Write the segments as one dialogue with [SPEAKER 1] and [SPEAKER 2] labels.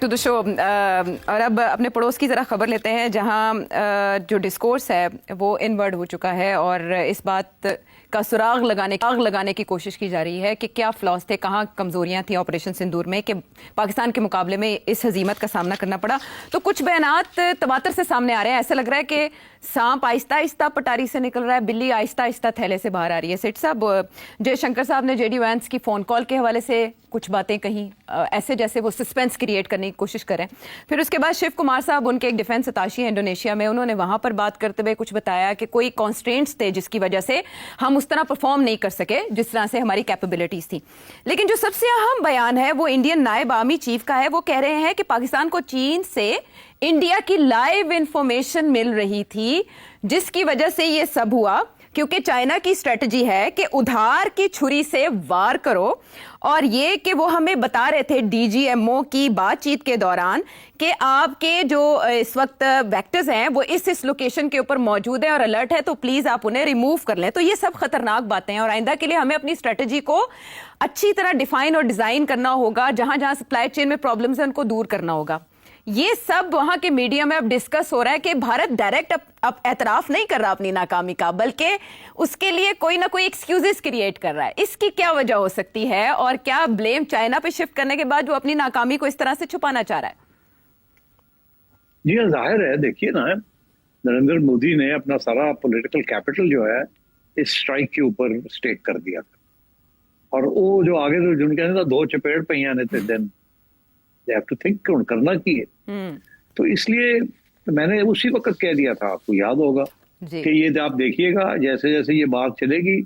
[SPEAKER 1] To the show. और अब अपने पड़ोस की ज़रा खबर लेते हैं जहां जो डिस्कोर्स है वो इनवर्ड हो चुका है और इस बात का सुराग लगाने की कोशिश की जा रही है कि क्या फ्लॉज थे, कहाँ कमजोरियां थी ऑपरेशन सिंदूर में कि पाकिस्तान के मुकाबले में इस हजीमत का सामना करना पड़ा। तो कुछ बयानात तवातर से सामने आ रहे हैं। ऐसा लग रहा है कि सांप आहिस्ता आहिस्ता पटारी से निकल रहा है, बिल्ली आहिस्ता आहिस्ता थैले से बाहर आ रही है। सेठ साहब, जयशंकर साहब ने जेडी वैंस की फोन कॉल के हवाले से कुछ बातें कही, ऐसे जैसे वो सस्पेंस क्रिएट करने की कोशिश करें। फिर उसके बाद शिव कुमार साहब, उनके एक डिफेंस अताशी है इंडोनेशिया में, उन्होंने वहां पर बात करते हुए कुछ बताया कि कोई कॉन्स्ट्रेंट्स थे जिसकी वजह से हम उस तरह परफॉर्म नहीं कर सके जिस तरह से हमारी कैपेबिलिटीज थी। लेकिन जो सबसे अहम बयान है वो इंडियन नायब आर्मी चीफ का है। वो कह रहे हैं कि पाकिस्तान को चीन से इंडिया की लाइव इंफॉर्मेशन मिल रही थी जिसकी वजह से ये सब हुआ, क्योंकि चाइना की स्ट्रेटजी है कि उधार की छुरी से वार करो। और ये कि वो हमें बता रहे थे डीजीएमओ की बातचीत के दौरान कि आपके जो इस वक्त वेक्टर्स हैं वो इस लोकेशन के ऊपर मौजूद है और अलर्ट है, तो प्लीज आप उन्हें रिमूव कर लें। तो ये सब खतरनाक बातें हैं और आइंदा के लिए हमें अपनी स्ट्रेटजी को अच्छी तरह डिफाइन और डिजाइन करना होगा। जहां जहां सप्लाई चेन में प्रॉब्लम्स हैं उनको दूर करना होगा। ये सब वहां के मीडिया में अब डिस्कस हो रहा है कि भारत डायरेक्ट अब एतराफ नहीं कर रहा अपनी नाकामी का, बल्कि उसके लिए कोई ना कोई एक्सक्यूजेस क्रिएट कर रहा है। इसकी क्या वजह हो सकती है और क्या ब्लेम चाइना पे शिफ्ट करने के बाद वो अपनी नाकामी को इस तरह से छुपाना चाह रहा है?
[SPEAKER 2] जी हाँ, जाहिर है। देखिए ना, नरेंद्र मोदी ने अपना सारा पॉलिटिकल कैपिटल जो है इस स्ट्राइक के ऊपर स्टेक कर दिया था। और वो जो आगे तो जिन कहने था दो चपेट पे आने थे, then they have to think करना की है। तो इसलिए मैंने उसी वक्त कह दिया था, आपको याद होगा कि ये आप देखिएगा जैसे जैसे ये बात चलेगी,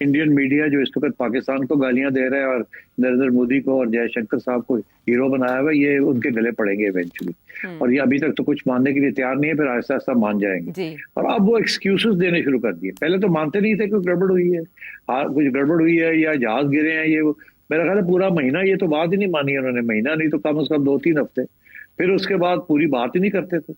[SPEAKER 2] इंडियन मीडिया जो इस वक्त पाकिस्तान को गालियां दे रहा है और नरेंद्र मोदी को और जयशंकर साहब को हीरो बनाया हुआ है, ये उनके गले पड़ेंगे इवेंचुअली। और ये अभी तक तो कुछ मानने के लिए तैयार नहीं है, फिर आहिस्ता आहिस्ता मान जाएंगे। और अब वो एक्सक्यूजेस देने शुरू कर दिए। पहले तो मानते नहीं थे कि गड़बड़ हुई है, कुछ गड़बड़ हुई है या जहाज गिरे हैं। ये मेरा ख्याल है पूरा महीना ये तो बात ही नहीं मानी उन्होंने, महीना नहीं तो कम से कम 2-3 हफ्ते। फिर उसके बाद पूरी बात ही नहीं करते थे,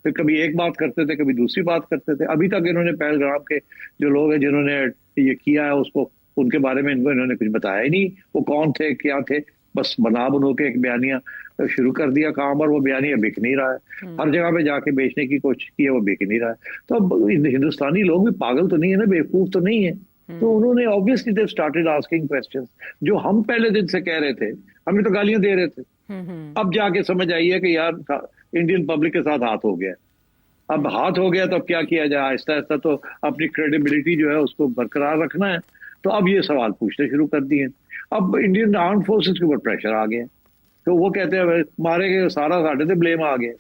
[SPEAKER 2] फिर कभी एक बात करते थे, कभी दूसरी बात करते थे। अभी तक इन्होंने पहलगाम के जो लोग हैं जिन्होंने ये किया है उसको, उनके बारे में इन्होंने कुछ बताया ही नहीं। वो कौन थे, क्या थे, बस बना बनो के एक बयानिया शुरू कर दिया काम, और वो बयानिया बिक नहीं रहा है। हर जगह पे जाके बेचने की कोशिश की है, वो बिक नहीं रहा है। तो अब हिंदुस्तानी लोग भी पागल तो नहीं है ना, बेवकूफ तो नहीं है। तो उन्होंने obviously they started asking questions जो हम पहले दिन से कह रहे थे। हमें तो गालियां दे रहे थे, अब जाके समझ आई है कि यार इंडियन पब्लिक के साथ हाथ हो गया। अब हाथ हो गया तो अब क्या किया जाए? आहिस्ता आहिस्ता तो अपनी क्रेडिबिलिटी जो है उसको बरकरार रखना है। तो अब ये सवाल पूछने शुरू कर दिए। अब इंडियन आर्म फोर्सेस के ऊपर प्रेशर आ गया, तो वो कहते हैं मारे गए सारा साढ़े से ब्लेम आ गया,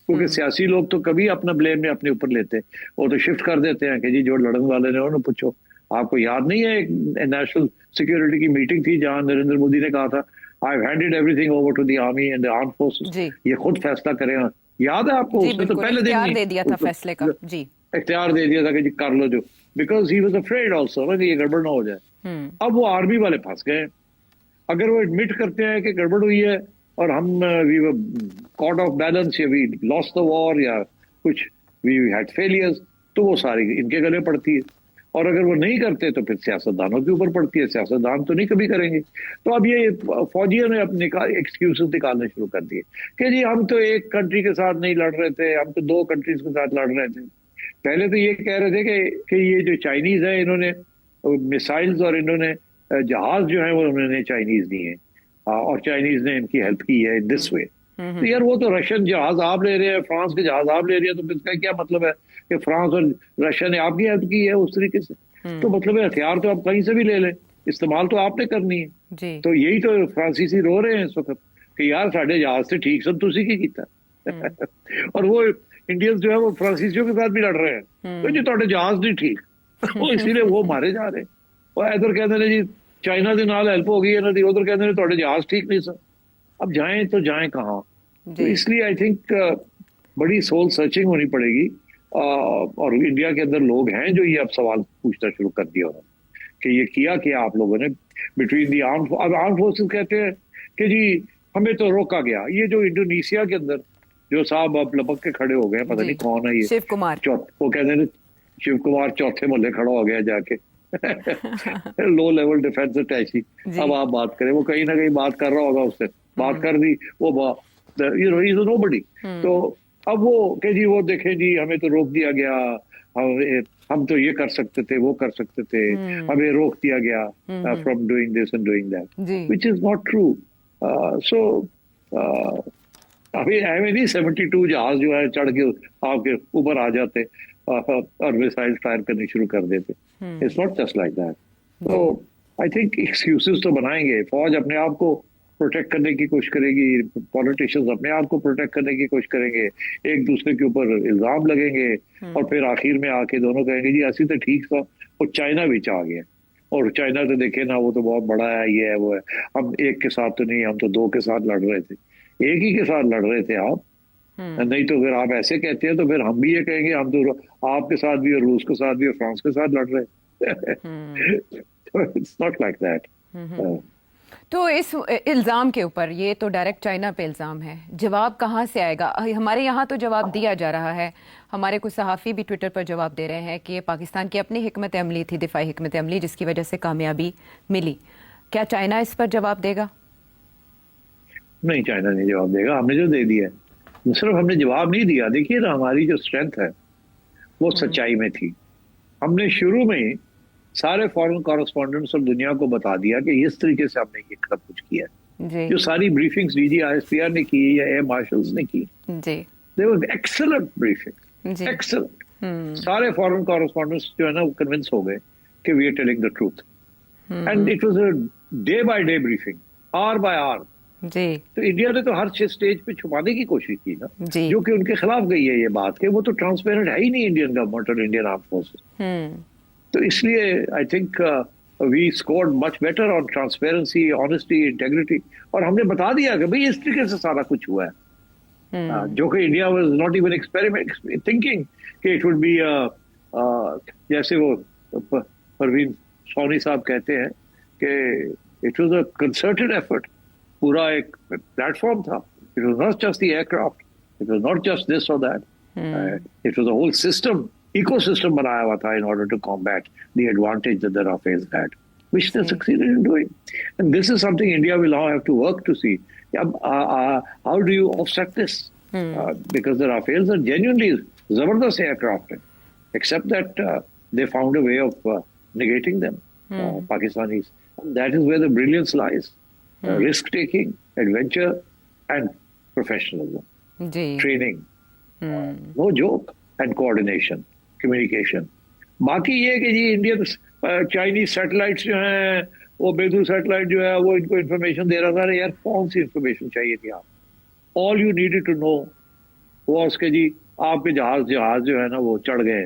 [SPEAKER 2] क्योंकि सियासी लोग तो कभी अपना ब्लेम नहीं अपने ऊपर लेते, वो तो शिफ्ट कर देते हैं कि जी जो लड़ने वाले ने उन्हें पूछो। आपको याद नहीं है एक नेशनल सिक्योरिटी की मीटिंग थी जहां नरेंद्र मोदी ने कहा था I handed everything over to the army and the arm forces, ये खुद फैसला करें। याद है आपको? उसने तो पहले दिन
[SPEAKER 1] दे दिया था फैसले का, जी
[SPEAKER 2] इख्तियार दे दिया था कि जी कर लो जो, because he was afraid also ना कि ये गड़बड़ ना हो जाए। अब वो आर्मी वाले फंस गए। अगर वो एडमिट करते हैं कि गड़बड़ हुई है और हम we were caught off balance या वी लॉस्ट द वॉर या कुछ वी हैड फेलियर्स, तो वो सारी इनके गले पड़ती है। और अगर वो नहीं करते तो फिर सियासतदानों के ऊपर पड़ती है। सियासतदान तो नहीं कभी करेंगे। तो अब ये फौजियों ने अपने एक्सक्यूजेस निकालने शुरू कर दिए कि जी हम तो एक कंट्री के साथ नहीं लड़ रहे थे, हम तो 2 कंट्रीज के साथ लड़ रहे थे। पहले तो ये कह रहे थे कि ये जो चाइनीज है इन्होंने मिसाइल्स और इन्होंने जहाज जो है वो उन्होंने चाइनीज दिए और चाइनीज ने इनकी हेल्प की है इन दिस वे। तो यार वो तो रशियन जहाज आप ले रहे हैं, फ्रांस के जहाज आप ले रहे हैं, तो इसका क्या मतलब है कि फ्रांस और रशिया ने आपकी हेल्प की है उस तरीके से? तो मतलब है हथियार तो आप कहीं से भी ले लें, इस्तेमाल तो आपने करनी है। तो यही तो फ्रांसीसी रो रहे हैं इस वक्त कि यार साढ़े जहाज से ठीक सब तुसी की किया और वो इंडियंस जो है वो फ्रांसीसियों के साथ भी लड़ रहे हैं, तो जी थोड़े जहाज नहीं ठीक वो इसीलिए वो मारे जा रहे हैं। और इधर कहते हैं जी चाइना के नाल हेल्प हो गई है ना, उधर कहते हैं थोड़े जहाज ठीक नहीं सर। अब जाएं तो जाएं कहाँ? तो इसलिए आई थिंक बड़ी सोल सर्चिंग होनी पड़ेगी। और इंडिया के अंदर लोग हैं जो ये अब सवाल पूछना शुरू कर दिया उन्होंने कि ये किया क्या आप लोगों ने बिटवीन दी आर्म फोर्सेस। कहते हैं कि जी हमें तो रोका गया। ये जो इंडोनेशिया के अंदर जो साहब अब लपक के खड़े हो गए, पता नहीं कौन है ये,
[SPEAKER 1] शिव कुमार,
[SPEAKER 2] वो कहते हैं शिव कुमार चौथे मोहल्ले खड़ा हो गया जाके लो लेवल डिफेंस अटैची। अब आप बात करें, वो कहीं ना कहीं बात कर रहा होगा, उससे बात कर दी, वो ही इज नोबडी। तो अब वो कि जी वो देखें जी हमें तो रोक दिया गया, हम तो ये कर सकते थे, वो कर सकते थे, हमें रोक दिया गया from doing this and doing that, which is not true. So अभी नहीं 72 जहाज जो है चढ़ के आपके ऊपर आ जाते और मिसाइल फायर करनी शुरू कर देते। It's not just like that. तो आई थिंक एक्सक्यूजेस तो बनाएंगे, फौज अपने आप को प्रोटेक्ट करने की कोशिश करेगी, पॉलिटिशियंस अपने आप को प्रोटेक्ट करने की कोशिश करेंगे, एक दूसरे के ऊपर इल्जाम लगेंगे और फिर आखिर में आके दोनों कहेंगे जी ऐसी तो ठीक था, और चाइना भी आ गया। और चाइना तो देखे ना, वो तो बहुत बड़ा है, ये है वो है, हम एक के साथ तो नहीं, हम तो दो के साथ लड़ रहे थे, एक ही के साथ लड़ रहे थे आप। नहीं तो फिर आप ऐसे कहते हैं तो फिर हम भी ये कहेंगे हम तो आपके साथ भी और रूस के साथ भी और फ्रांस के साथ लड़ रहे। It's not like that.
[SPEAKER 1] तो इस इल्ज़ाम के ऊपर, ये तो डायरेक्ट चाइना पे इल्ज़ाम है, जवाब कहाँ से आएगा? हमारे यहाँ तो जवाब दिया जा रहा है, हमारे कुछ सहाफ़ी भी ट्विटर पर जवाब दे रहे हैं कि ये पाकिस्तान की अपनी हिकमत अमली थी, दिफाई हिकमत अमली, जिसकी वजह से कामयाबी मिली। क्या चाइना इस पर जवाब देगा?
[SPEAKER 2] नहीं, चाइना नहीं जवाब देगा, हमने जो दे दिया है। सिर्फ हमने जवाब नहीं दिया, देखिए ना हमारी जो स्ट्रेंथ है वो सच्चाई में थी। हमने शुरू में ही सारे फॉरेन कॉरेस्पॉन्डेंट्स और दुनिया को बता दिया कि इस तरीके से हमने ये सब कुछ किया है। जो सारी ब्रीफिंग्स DGISPR ने की या एयर मार्शल्स ने की, they were excellent briefing, excellent. सारे फॉरेन कॉरेस्पॉन्डेंट्स जो है ना वो कन्विंस हो गए कि we are telling the truth, and it was a day by day briefing, hour by hour. तो इंडिया ने तो हर स्टेज पे छुपाने की कोशिश की ना, जो कि उनके खिलाफ गई है ये बात कि वो तो ट्रांसपेरेंट है ही नहीं इंडियन गवर्नमेंट और इंडियन आर्म फोर्सेस। तो इसलिए I think we scored much better on transparency, honesty, integrity, और हमने बता दिया कि भाई इस तरीके से सारा कुछ हुआ है, जो कि India was not even experiment thinking कि इट वुड बी जैसे वो परवीन सोनी साहब कहते हैं कि it was a concerted effort, पूरा एक प्लेटफॉर्म था। It was not just the aircraft, it was not just this और that, it was a whole system, ecosystem बनाया हुआ था in order to combat the advantage that the Rafales had, which they succeeded in doing. And this is something India will now have to work to see. How do you offset this? Because the Rafales are genuinely zabardast aircraft, except that they found a way of negating them, Pakistanis. And that is where the brilliance lies. Risk-taking, adventure, and professionalism. Training. No joke. And coordination. Communication. बाकी ये कि जी Indian Chinese satellites जो हैं, वो बेदू satellite जो है वो इनको इन्फॉर्मेशन दे रहा था। यार कौन सी इन्फॉर्मेशन चाहिए थी आप? All you needed to know was के जी आपके जहाज जो है ना वो चढ़ गए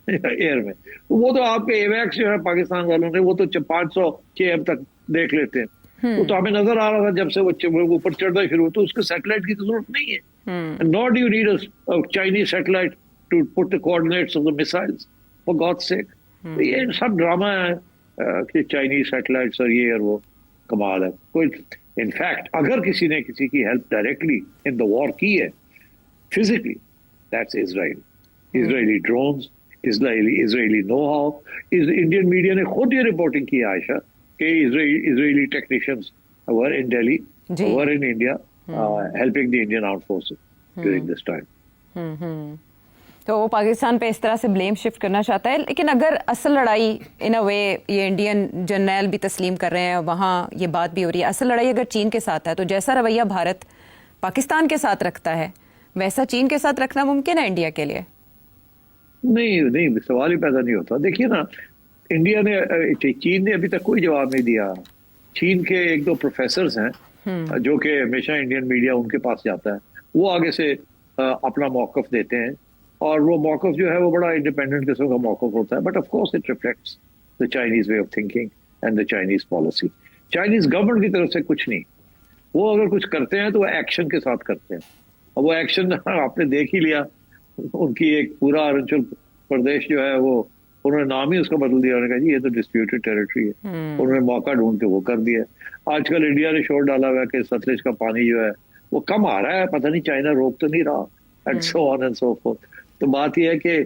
[SPEAKER 2] एयर में, वो तो आपके एवैक्स जो है पाकिस्तान वालों ने वो तो 500 km तक देख लेते हैं। वो तो हमें नजर आ रहा था जब से वो ऊपर चढ़ना शुरू, तो उसके सैटेलाइट की जरूरत नहीं है। Not you need a Chinese satellite to put the coordinates of the missiles, for God's sake. ये सब ड्रामा है कि चाइनीज सैटेलाइट्स और ये और वो, कमाल है। कोई इनफैक्ट अगर किसी ने किसी की help directly in the war की है physically, that's Israeli drones, Israeli know how. Indian media ने खुद ये रिपोर्टिंग की आयशा कि Israeli technicians were in Delhi, were in India, helping the Indian armed forces during this time.
[SPEAKER 1] तो वो पाकिस्तान पे इस तरह से ब्लेम शिफ्ट करना चाहता है, लेकिन अगर असल लड़ाई इन अ वे ये इंडियन जर्नल भी तस्लीम कर रहे हैं, वहाँ ये बात भी हो रही है, असल लड़ाई अगर चीन के साथ है तो जैसा रवैया भारत पाकिस्तान के साथ रखता है वैसा चीन के साथ रखना मुमकिन है इंडिया के लिए?
[SPEAKER 2] नहीं, सवाल ही पैदा नहीं होता। देखिए ना, इंडिया ने, चीन ने अभी तक कोई जवाब नहीं दिया। चीन के एक दो प्रोफेसर हैं जो कि हमेशा इंडियन मीडिया उनके पास जाता है, वो आगे से अपना मौकफ देते हैं, और वो मौकफ जो है वो बड़ा इंडिपेंडेंट किस्म का मौकफ होता है, but of course it reflects the Chinese way of thinking and the Chinese policy. Chinese government की तरफ से कुछ नहीं, वो अगर कुछ करते हैं तो वो एक्शन के साथ करते हैं, और वो एक्शन आपने देख ही लिया। उनकी एक पूरा अरुणाचल प्रदेश जो है वो उन्होंने नाम ही उसका बदल दिया, उन्होंने कहा जी ये तो डिस्प्यूटेड टेरिटरी है। उन्होंने मौका ढूंढ के वो कर दिया। आजकल इंडिया ने शोर डाला हुआ है कि सतलज का पानी जो है वो कम आ रहा है, पता नहीं चाइना रोक तो नहीं रहा, and so on and so fourth. तो बात यह है कि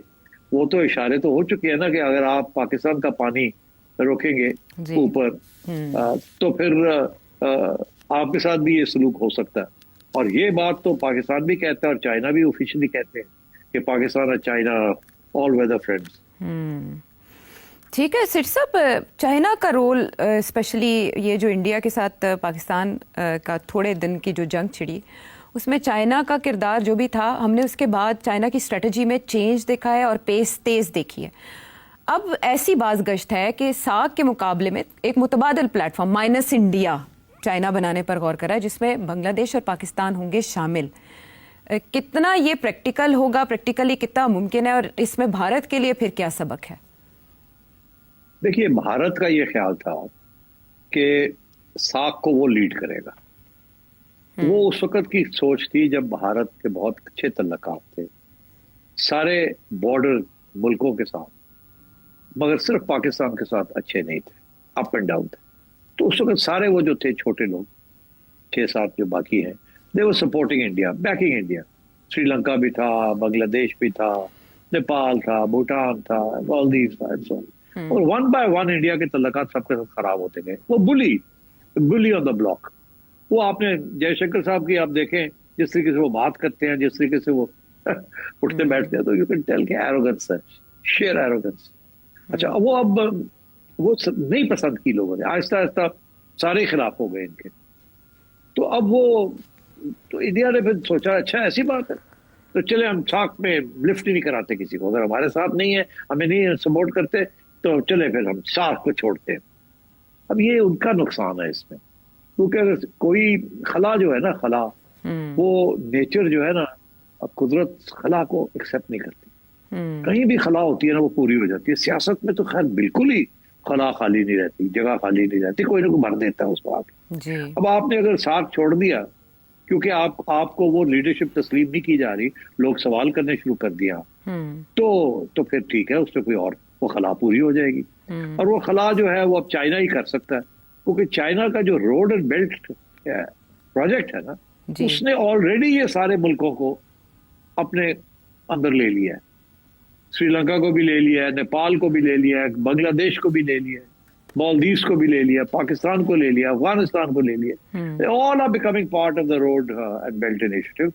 [SPEAKER 2] वो तो इशारे तो हो चुके हैं ना कि अगर आप पाकिस्तान का पानी रोकेंगे ऊपर, तो फिर आपके साथ भी ये सलूक हो सकता है। और ये बात तो पाकिस्तान भी कहता है और चाइना भी ऑफिशियली कहते हैं कि पाकिस्तान और चाइना ऑल वेदर फ्रेंड्स।
[SPEAKER 1] ठीक है सिट साहब, चाइना का रोल स्पेशली ये जो इंडिया के साथ पाकिस्तान का थोड़े दिन की जो जंग छिड़ी, उसमें चाइना का किरदार जो भी था, हमने उसके बाद चाइना की स्ट्रेटजी में चेंज देखा है और पेस तेज देखी है। अब ऐसी बाज़गश्त है कि सार्क के मुकाबले में एक मुतबादिल प्लेटफॉर्म माइनस इंडिया चाइना बनाने पर गौर करा है, जिसमें बांग्लादेश और पाकिस्तान होंगे शामिल। कितना ये प्रैक्टिकल होगा, प्रैक्टिकली कितना मुमकिन है, और इसमें भारत के लिए फिर क्या सबक है?
[SPEAKER 2] देखिए, भारत का ये ख्याल था कि सार्क को वो लीड करेगा। वो उस वक्त की सोच थी जब भारत के बहुत अच्छे तल्लुकात थे सारे बॉर्डर मुल्कों के साथ, मगर सिर्फ पाकिस्तान के साथ अच्छे नहीं थे, अप एंड डाउन थे। तो उस वक्त सारे वो जो थे छोटे लोग 6-7 जो बाकी हैं, they were supporting India, backing India. Sri Lanka भी था, बांग्लादेश भी था, नेपाल था, भूटान था, मालदीव्स था। और वन बाय वन इंडिया के तल्लुकात सबके साथ खराब होते गए। वो बुली ऑन द ब्लॉक। वो आपने जयशंकर साहब की आप देखें, जिस तरीके से वो बात करते हैं, जिस तरीके से वो उठते बैठते हैं, तो यू कैन टेल कि एरोगेंस है, शेयर एरोगेंस। अच्छा, वो अब वो नहीं पसंद की लोगों ने, आहिस्ता आहिस्ता सारे खिलाफ हो गए इनके। तो अब वो तो इंडिया ने फिर सोचा अच्छा ऐसी बात है तो चले हम सार्क में लिफ्ट ही नहीं कराते किसी को, अगर हमारे साथ नहीं है, हमें नहीं सपोर्ट करते, तो चले फिर हम सार्क को छोड़ते हैं। अब ये उनका नुकसान है इसमें, क्योंकि अगर कोई खला जो है ना, खला वो नेचर जो है ना, अब कुदरत खला को एक्सेप्ट नहीं करती। कहीं भी खला होती है ना, वो पूरी हो जाती है। सियासत में तो खैर बिल्कुल ही खला खाली नहीं रहती, जगह खाली नहीं रहती, कोई ना कोई भर देता है उसको आके। अब आपने अगर सार्क छोड़ दिया क्योंकि आपको वो लीडरशिप तस्लीम नहीं की जा रही, लोग सवाल करने शुरू कर दिया, तो फिर ठीक है, उससे कोई और वो खला पूरी हो जाएगी। और वो खला जो है वो अब चाइना ही कर सकता है, क्योंकि चाइना का जो रोड एंड बेल्ट प्रोजेक्ट है ना, उसने ऑलरेडी ये सारे मुल्कों को अपने अंदर ले लिया है। श्रीलंका को भी ले लिया है, नेपाल को भी ले लिया है, बांग्लादेश को भी ले लिया है, मालदीव्स को भी ले लिया, पाकिस्तान को ले लिया, अफगानिस्तान को ले लिया। All are becoming part of the road and belt initiative,